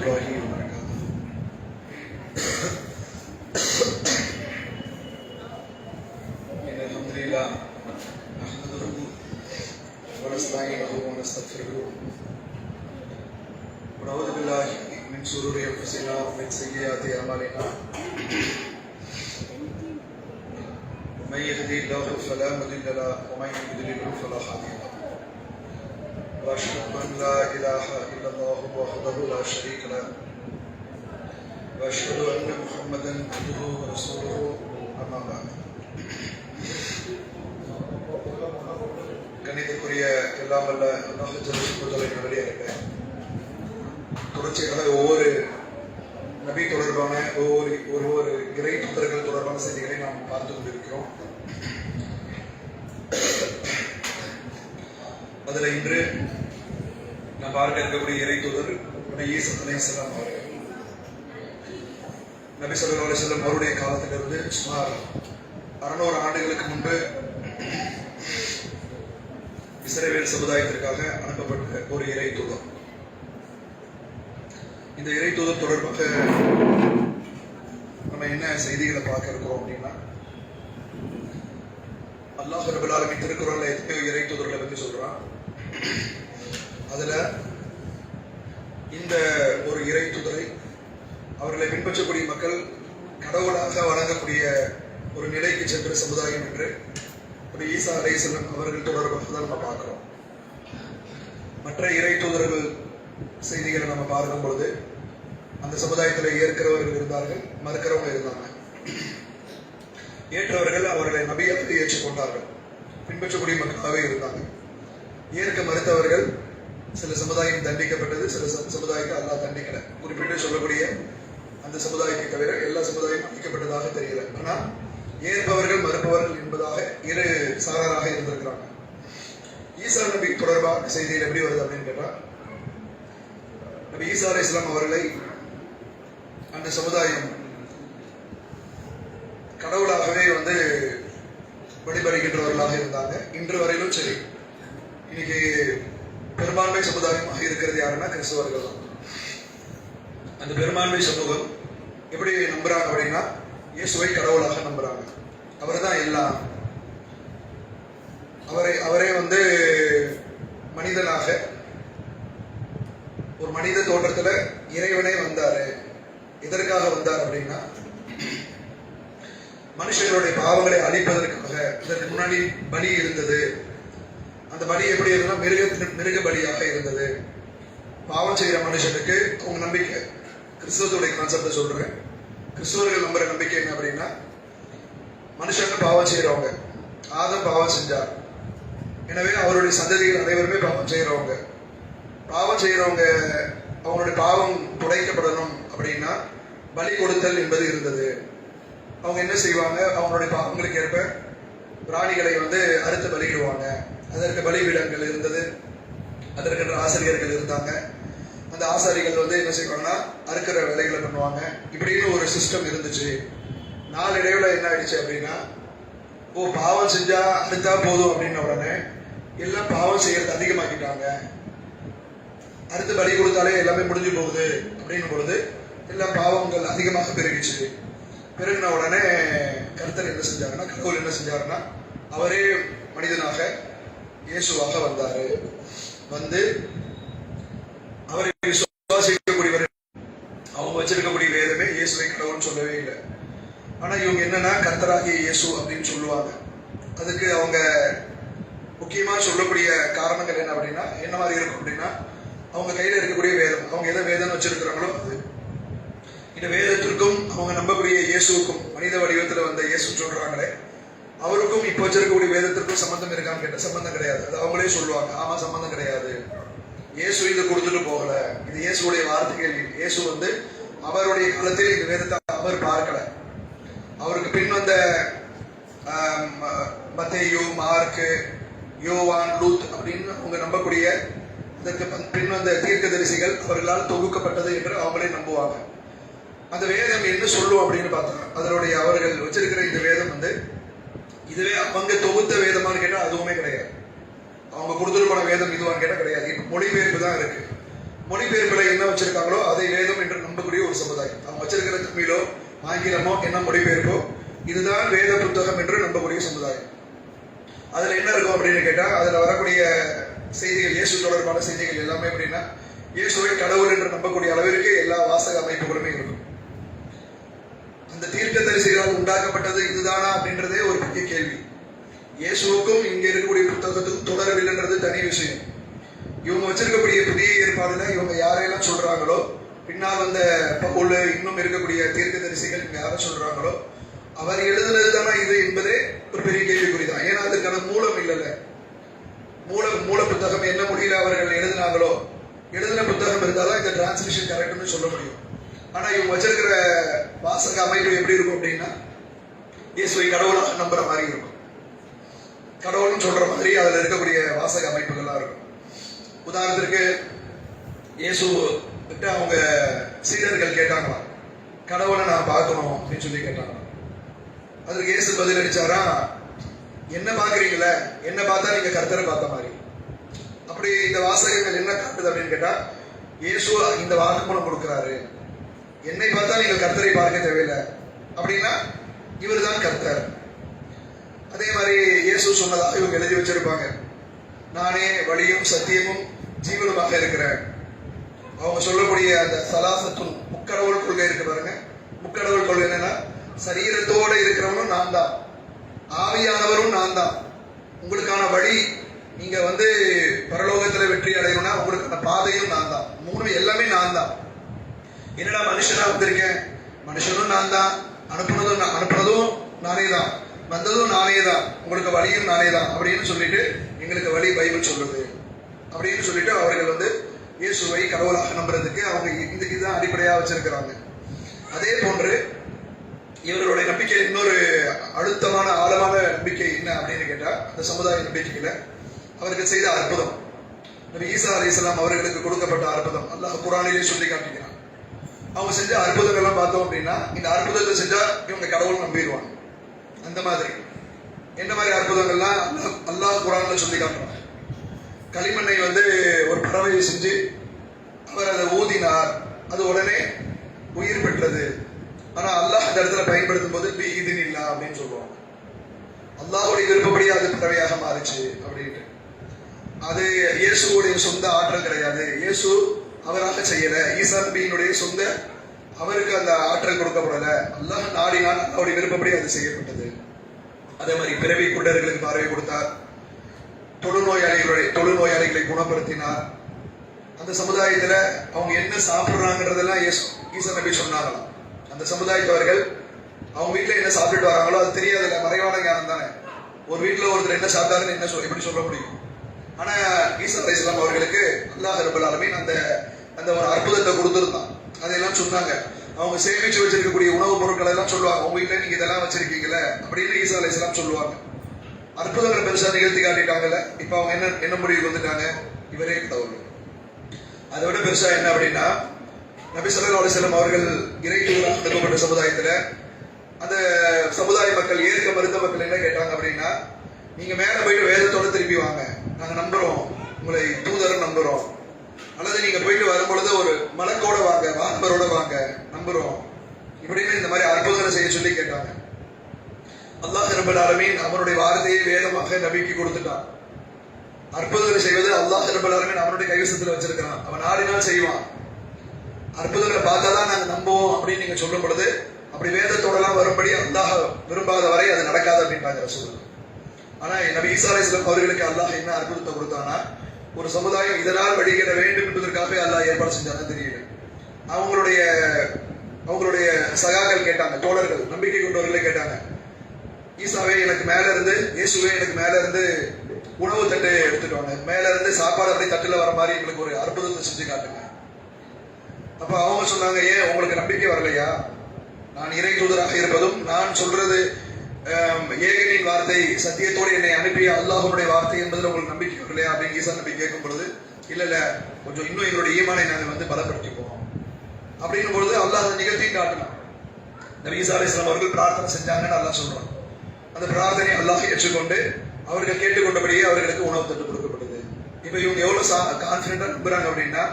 الله وبركاته. إن الحمد لله نحمده ونستعينه ونستغفره ونعوذ بالله من شرور أنفسنا ومن سيئات أعمالنا. من يهده الله فلا مضل له ومن يضلل فلا هادي له. وأشهد أن لا إله إلا الله وحده لا شريك له وأشهد أن محمدا عبده ورسوله أما بعد. கணிதக்குரிய எல்லாம் வல்ல அல்லாஹ் ஜல்லுலை நல்லடியார்களே, தொடர்ச்சியாக ஒவ்வொரு நபி தொடர்பான ஒவ்வொரு இறை தூதர்கள் தொடர்பான செய்திகளை நாம் பார்த்து கொண்டிருக்கிறோம். அதுல இன்று நாம் பார்க்க இருக்கக்கூடிய இறை தூதர் ஈசா அலைஹிஸ்ஸலாம் அவர்கள். நபி ஸல்லல்லாஹு அலைஹி வஸல்லம் அவருடைய காலத்திலிருந்து சுமார் 600 ஆண்டுகளுக்கு முன்பு இஸ்ரவேல் சமுதாயத்திற்காக அனுப்பப்பட்ட ஒரு இறை தூதர். இந்த இறை தூதர் தொடர்பாக நம்ம என்ன செய்திகளை பார்க்க இருக்கிறோம் அப்படின்னா, அல்லாஹ் ரப்பல் ஆலமீன் திருக்குறள்ல எத்தனையோ இறை தூதர்களை பற்றி சொல்றான். அதுல இந்த ஒரு இறை தூதரை அவர்களை பின்பற்றக்கூடிய மக்கள் கடவுளாக வணங்கக்கூடிய ஒரு நிலைக்கு சென்ற சமுதாயம் என்று ஒரு ஈசா அலைஹிஸ்ஸலாம் அவர்கள் தொடர்பாக தான் நம்ம பார்க்கிறோம். மற்ற இறை தூதர்கள் செய்திகளை நம்ம பார்க்கும் பொழுது அந்த சமுதாயத்தில் ஏற்கிறவர்கள் இருந்தார்கள், மறுக்கிறவங்க இருந்தாங்க. ஏற்றவர்கள் அவர்களை நபியாக ஏற்றுக்கொண்டார்கள், பின்பற்றக்கூடிய மக்களாகவே இருந்தாங்க. ஏற்க மறுத்தவர்கள் சில சமுதாயம் தண்டிக்கப்பட்டது, சில சமுதாயத்தை அல்லாஹ் தண்டிக்கல. குறிப்பிட்டு சொல்லக்கூடிய அந்த சமுதாயத்தை தவிர எல்லா சமுதாயமும் அழிக்கப்பட்டதாக தெரியல. ஆனால் ஏற்பவர்கள் மறுப்பவர்கள் என்பதாக இரு சாராராக இருந்திருக்கிறாங்க. ஈசா நபி தொடர்பான செய்தியில் எப்படி வருது அப்படின்னு கேட்டா, நபி ஈசா அலைஹிஸ்ஸலாம் அவர்களை அந்த சமுதாயம் கடவுளாகவே வழிபடுகின்றவர்களாக இருந்தாங்க. இன்று வரையிலும் சரி. இன்னைக்கு பெரும்பான்மை சமுதாயமாக இருக்கிறது யாருன்னா கிறிஸ்தவர்கள் தான். அந்த பெரும்பான்மை சமூகம் எப்படி நம்புறாங்க அப்படின்னா, இயேசுவை கடவுளாக நம்புறாங்க. அவர் தான் எல்லாம். அவரே மனிதனாக ஒரு மனித தோற்றத்துல இறைவனே வந்தாரு. எதற்காக வந்தார் அப்படின்னா, மனுஷர்களுடைய பாவங்களை அழிப்பதற்காக. இதற்கு முன்னாடி பலி இருந்தது. அந்த பலி எப்படி இருந்ததுன்னா மிருக பலியாக இருந்தது. பாவம் செய்கிற மனுஷனுக்கு அவங்க நம்பிக்கை, கிறிஸ்தவத்துடைய கான்செப்ட சொல்றேன். கிறிஸ்தவர்கள் நம்புற நம்பிக்கை என்ன அப்படின்னா, மனுஷங்க பாவம் செய்யறவங்க. ஆதம் பாவம் செஞ்சார், எனவே அவருடைய சந்ததிகள் அனைவருமே பாவம் செய்யறவங்க. பாவம் செய்யறவங்க அவங்களுடைய பாவம் துடைக்கப்படணும் அப்படின்னா பலி கொடுத்தல் என்பது இருந்தது. அவங்க என்ன செய்வாங்க, அவங்களுடைய பாவங்களுக்கு ஏற்ப பிராணிகளை அறுத்து பலியிடுவாங்க. அதற்கு பலிபீடங்கள் இருந்தது, அதற்கென்ற ஆசிரியர்கள் இருந்தாங்க. அந்த ஆசாரிகள் என்ன செய்வாங்கன்னா அறுக்கிற வேலைகளை பண்ணுவாங்க. இப்படின்னு ஒரு சிஸ்டம் இருந்துச்சு. நாளடைவுல என்ன ஆயிடுச்சு அப்படின்னா, பாவம் செஞ்சா அறுத்தா போதும் அப்படின்ன உடனே எல்லாம் பாவம் செய்யறது அதிகமாக்கிட்டாங்க. அறுத்து பலி கொடுத்தாலே எல்லாமே முடிஞ்சு போகுது அப்படின்னும் பொழுது எல்லாம் பாவங்கள் அதிகமாக பெருகிச்சு. பெருகின உடனே கர்த்தர் என்ன செஞ்சாருன்னா, கடவுள் என்ன செஞ்சாருன்னா, அவரே மனிதனாக இயேசுவாக வந்தாரு. அவரை விசுவாசிக்கக்கூடியவர். அவங்க வச்சிருக்கக்கூடிய வேதமே இயேசுவை கடவுள்னு சொல்லவே இல்லை. ஆனா இவங்க என்னன்னா கர்த்தராகிய இயேசு அப்படின்னு சொல்லுவாங்க. அதுக்கு அவங்க முக்கியமா சொல்லக்கூடிய காரணங்கள் என்ன அப்படின்னா, என்ன மாதிரி இருக்கும் அப்படின்னா, அவங்க கையில இருக்கக்கூடிய வேதம். அவங்க எதை வேதம் வச்சிருக்கிறாங்களோ அது. இந்த வேதத்திற்கும் அவங்க நம்பக்கூடிய இயேசுக்கும், மனித வடிவத்தில் வந்த இயேசு சொல்றாங்களே, அவருக்கும் இப்போ வச்சிருக்கக்கூடிய வேதத்திற்கும் சம்பந்தம் இருக்கான்னு கேட்ட சம்பந்தம் கிடையாது. அது அவங்களே சொல்லுவாங்க, ஆமா சம்பந்தம் கிடையாது. இயேசு இதை கொடுத்துட்டு போகல, இது இயேசுடைய வார்த்தைகள். இயேசு அவருடைய காலத்தில் இந்த வேதத்தை அவர் பார்க்கல. அவருக்கு பின் வந்த மத்தேயு, மார்க்கு, யோவான், லூத் அப்படின்னு அவங்க நம்பக்கூடிய இதற்கு பின் வந்த தீர்க்கதரிசிகள் அவர்களால் தொகுக்கப்பட்டது என்று அவங்களே நம்புவாங்க. அந்த வேதம் என்ன சொல்லும் அப்படின்னு பார்த்தோம். அதனுடைய அவர்கள் வச்சிருக்கிற இந்த வேதம் இதுவே அவங்க தொகுத்த வேதமானு கேட்டா அதுவுமே கிடையாது. அவங்க கொடுத்துட்டு போன வேதம் இதுவான்னு கேட்டா கிடையாது. இப்ப மொழிபெயர்ப்பு தான் இருக்கு. மொழிபெயர்ப்புல என்ன வச்சிருக்காங்களோ அதை வேதம் ஒரு சமுதாயம். அவங்க வச்சிருக்கிற தமிழோ ஆங்கிலமோ என்ன மொழிபெயர்ப்போ இதுதான் வேத புத்தகம் என்று நம்பக்கூடிய சமுதாயம். அதுல என்ன இருக்கும் அப்படின்னு கேட்டா, அதுல வரக்கூடிய செய்திகள், இயேசு தொடர்பான செய்திகள் எல்லாமே எப்படின்னா, இயேசுவை கடவுள் என்று நம்பக்கூடிய அளவிற்கு எல்லா வாசக அமைப்புகளுமே இருக்கும். அந்த தீர்க்கதரிசிகளால் உண்டாக்கப்பட்டது இதுதானா அப்படின்றதே ஒரு பெரிய கேள்வி. இயேசுவுக்கும் இங்க இருக்கக்கூடிய புத்தகத்துக்கும் தொடரவில்லைன்றது தனி விஷயம். இவங்க வச்சிருக்கக்கூடிய புதிய ஏற்பாடுல இவங்க யாரையெல்லாம் சொல்றாங்களோ, பின்னால் வந்த பவுல் இன்னும் இருக்கக்கூடிய தீர்க்கதரிசிகள் இங்க யாரை சொல்றாங்களோ அவர் எழுதுனது தானே இது என்பதே ஒரு பெரிய கேள்விக்குறிதான். ஏன்னா அதுக்கான மூலம் இல்லைல்ல. மூல புத்தகம் என்ன மொழியில அவர்கள் எழுதினாங்களோ, எழுதின புத்தகம் இருந்தாதான் இந்த டிரான்ஸ்லேஷன் கரெக்ட்னு சொல்ல முடியும். ஆனா இவங்க வச்சிருக்கிற வாசக அமைப்பு எப்படி இருக்கும் அப்படின்னா, இயேசுவை கடவுளாக நம்புற மாதிரி இருக்கும். கடவுள்னு சொல்ற மாதிரி அதுல இருக்கக்கூடிய வாசக அமைப்புகள்லாம் இருக்கும். உதாரணத்திற்கு இயேசு கிட்ட அவங்க சீடர்கள் கேட்டாங்களாம், கடவுளை நான் பார்க்கணும் அப்படின்னு சொல்லி கேட்டாங்க. அதுக்கு இயேசு பதில் அடிச்சாரா, என்ன பாக்குறீங்களே, என்ன பார்த்தா நீங்க கர்த்தரை பார்த்த மாதிரி. அப்படி இந்த வாசகங்கள் என்ன காட்டுது அப்படின்னு கேட்டா, இயேசு இந்த வாக்குமூலம் கொடுக்கிறாரு, என்னை பார்த்தா நீங்க கர்த்தரை பார்க்க தேவையில்லை அப்படின்னா இவர் தான் கர்த்தர். அதே மாதிரி இயேசு சொன்னதாக இவங்க எழுதி வச்சிருப்பாங்க, நானே வழியும் சத்தியமும் ஜீவனுமாக இருக்கிறேன். அவங்க சொல்லக்கூடிய அந்த சலாசத்தும் முக்கடவுள் கொள்கை இருக்கு பாருங்க. முக்கடவுள் கொள்கை என்னன்னா, சரீரத்தோடு இருக்கிறவனும் நான் தான், ஆவியானவரும் நான் தான். உங்களுக்கான வழி, நீங்க பரலோகத்துல வெற்றி அடையணும்னா உங்களுக்கான பாதையும் நான் தான். மூணு எல்லாமே நான் தான். என்னடா மனுஷனா வந்திருக்கேன், மனுஷனும் நான் தான், அனுப்புனதும் நானே தான், வந்ததும் நானே தான், உங்களுக்கு வழியும் நானே தான் அப்படின்னு சொல்லிட்டு எங்களுக்கு வழி பைபிள் சொல்றது அப்படின்னு சொல்லிட்டு அவர்கள் இயேசுவை கடவுளாக நம்புறதுக்கு அவங்க இதுதான் அடிப்படையா வச்சிருக்கிறாங்க. அதே போன்று இவர்களுடைய நம்பிக்கை இன்னொரு அழுத்தமான ஆழமான நம்பிக்கை என்ன அப்படின்னு கேட்டா, அந்த சமுதாய நம்பிக்கையில அவருக்கு செய்த அற்புதம், நபி ஈசா அலைஹிஸ்ஸலாம் அவர்களுக்கு கொடுக்கப்பட்ட அற்புதம் அல்லாஹ் குர்ஆனிலே சொல்லி காட்டுகிறான். அவங்க செஞ்ச அற்புதங்கள்லாம் பார்த்தோம் அப்படின்னா, இந்த அற்புதத்தை செஞ்சா இவங்க கடவுள் நம்பிடுவாங்க. அந்த மாதிரி என்ன மாதிரி அற்புதங்கள்லாம் அல்லாஹ் குர்ஆன்ல சொல்லி காட்டுறாங்க. களிமண்ணை ஒரு பறவையை செஞ்சு அவர் அதை ஊதினார், அது உடனே உயிர் பெற்றது. ஆனா அல்லாஹ் அந்த இடத்துல பயன்படுத்தும் போது பி இதினில்லா அப்படின்னு சொல்லுவாங்க. அல்லாஹுடைய விருப்பப்படி அது பறவையாக மாறிச்சு அப்படின்ட்டு. அது இயேசுடைய சொந்த ஆற்றல் கிடையாது, இயேசு அவராக செய்யல, ஈசா நபியினுடைய சொந்த அவருக்கு அந்த ஆற்றல் கொடுக்கப்படல, அல்லாஹ் நாடினால் அவருடைய விருப்பப்படி அது செய்யப்பட்டது. அதே மாதிரி பிறவி குண்டர்களுக்கு பார்வை கொடுத்தார், தொழுநோயாளிகளை குணப்படுத்தினார். அந்த சமுதாயத்துல அவங்க என்ன சாப்பிடுறாங்கன்றதெல்லாம் ஈசா நபி சொன்னாங்களாம். அந்த சமுதாயத்தவர்கள் அவங்க வீட்டுல என்ன சாப்பிட்டுட்டு வராங்களோ அது தெரியாதுல்ல, மறைவான ஞானம் தானே. ஒரு வீட்டுல ஒருத்தர் என்ன சாப்பிட்டாருன்னு எப்படி சொல்ல முடியும்? ஆனா ஈசா அலைஹிஸ்ஸலாம் அவர்களுக்கு அல்லாஹ் ரப்பல் ஆலமீன் அந்த ஒரு அற்புதத்தை கொடுத்திருந்தான். அதெல்லாம் சொன்னாங்க. அவங்க சேமிச்சு வச்சிருக்கக்கூடிய உணவுப் பொருட்கள் எல்லாம் சொல்லுவாங்க, உங்க வீட்டுல நீங்க இதெல்லாம் வச்சிருக்கீங்களே அப்படின்னு ஈசா அலைஹிஸ்ஸலாம் சொல்லுவாங்க. அற்புதங்களை பெருசா நிகழ்த்தி காட்டிட்டாங்கல்ல. இப்ப அவங்க என்ன முடிவுக்கு வந்துட்டாங்க, இவரே கடவுள். அதை விட பெருசா என்ன அப்படின்னா, நபி ஸல்லல்லாஹு அலைஹி வஸல்லம் அவர்கள் இறை தூதராக அனுப்பப்பட்ட சமுதாயத்துல அந்த சமுதாய மக்கள், ஏற்க மறுத்த மக்கள் என்ன கேட்டாங்க அப்படின்னா, நீங்க மேல போயிட்டு வேதத்தோட திரும்பி வாங்க, நாங்க நம்புறோம், உங்களை தூதர் நம்புறோம். அல்லது நீங்க போயிட்டு வரும்பொழுது ஒரு மலக்கோட வாங்க, வானவரோட வாங்க, நம்புறோம் இப்படின்னு இந்த மாதிரி அற்புதங்களை செய்ய சொல்லி கேட்டாங்க. அல்லாஹ் ரப்பல் ஆலமீன் அவருடைய வார்த்தையை வேதமாக நபிக்கு கொடுத்துட்டான். அற்புதங்களை செய்வது அல்லாஹ் ரப்பல் ஆலமீன் அவனுடைய கைவசத்துல வச்சிருக்கிறான். அவன் நாடினால் செய்வான். அற்புதங்களை பார்த்தாதான் நாங்க நம்புவோம் அப்படின்னு நீங்க சொல்லும் பொழுது, அப்படி வேதத்தோட எல்லாம் வரும்படி அல்லாஹ் விரும்பாத வரை அது நடக்காது அப்படின்றாங்க ரசூல். ஆனா நபி ஈசா அலைஹிஸ்ஸலாம் அவர்களுக்கு அல்லாஹ் என்ன அற்புதத்தை கொடுத்தானா, ஒரு சமுதாயம் இதனால் வழிகிட வேண்டும் என்பதற்காக அல்லாஹ் ஏற்பாடு செஞ்சான்னு தெரியல. அவங்களுடைய சகாக்கள் கேட்டாங்க, தோழர்கள், நம்பிக்கை கொண்டவர்களே கேட்டாங்க, ஈசாவே எனக்கு மேல இருந்து, இயேசுவே எனக்கு மேல இருந்து உணவு தட்டு எடுத்துட்டு வாங்க, மேல இருந்து சாப்பாடு அப்படி தட்டுல வர மாதிரி எங்களுக்கு ஒரு அற்புதத்தை செஞ்சு காட்டுங்க. அப்ப அவங்க சொன்னாங்க, ஏன் உங்களுக்கு நம்பிக்கை வரலையா? நான் இறை தூதராக இருப்பதும், நான் சொல்றது ஏகனின் வார்த்தை, சத்தியத்தோடு என்னை அனுப்பிய அல்லாஹ்வுடைய வார்த்தை என்பதில் உங்களுக்கு நம்பிக்கை வரலையா அப்படின்னு ஈசா நபி கேட்கும் பொழுது, இல்ல கொஞ்சம் இன்னும் எங்களுடைய ஈமானை நாங்கள் பலப்படுத்திப்போம் அப்படின்னும் பொழுது அல்லாஹ் அதை நிகழ்த்தியும் காட்டினான். நபி ஈசா அலைஹிஸ்ஸலாம் அவர்கள் பிரார்த்தனை செஞ்சாங்கன்னு அல்லாஹ் சொல்றான். அந்த பிரார்த்தனை அல்லாஹ் ஏற்றுக்கொண்டு அவர்கள் கேட்டுக்கொண்டபடியே அவர்களுக்கு உணவு தட்டு கொடுக்கப்பட்டது. இப்ப இவங்க எவ்வளவு கான்பிடண்டா நம்புறாங்க அப்படின்னா,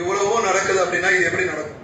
இவ்வளவோ நடக்குது அப்படின்னா இது எப்படி நடக்கும்?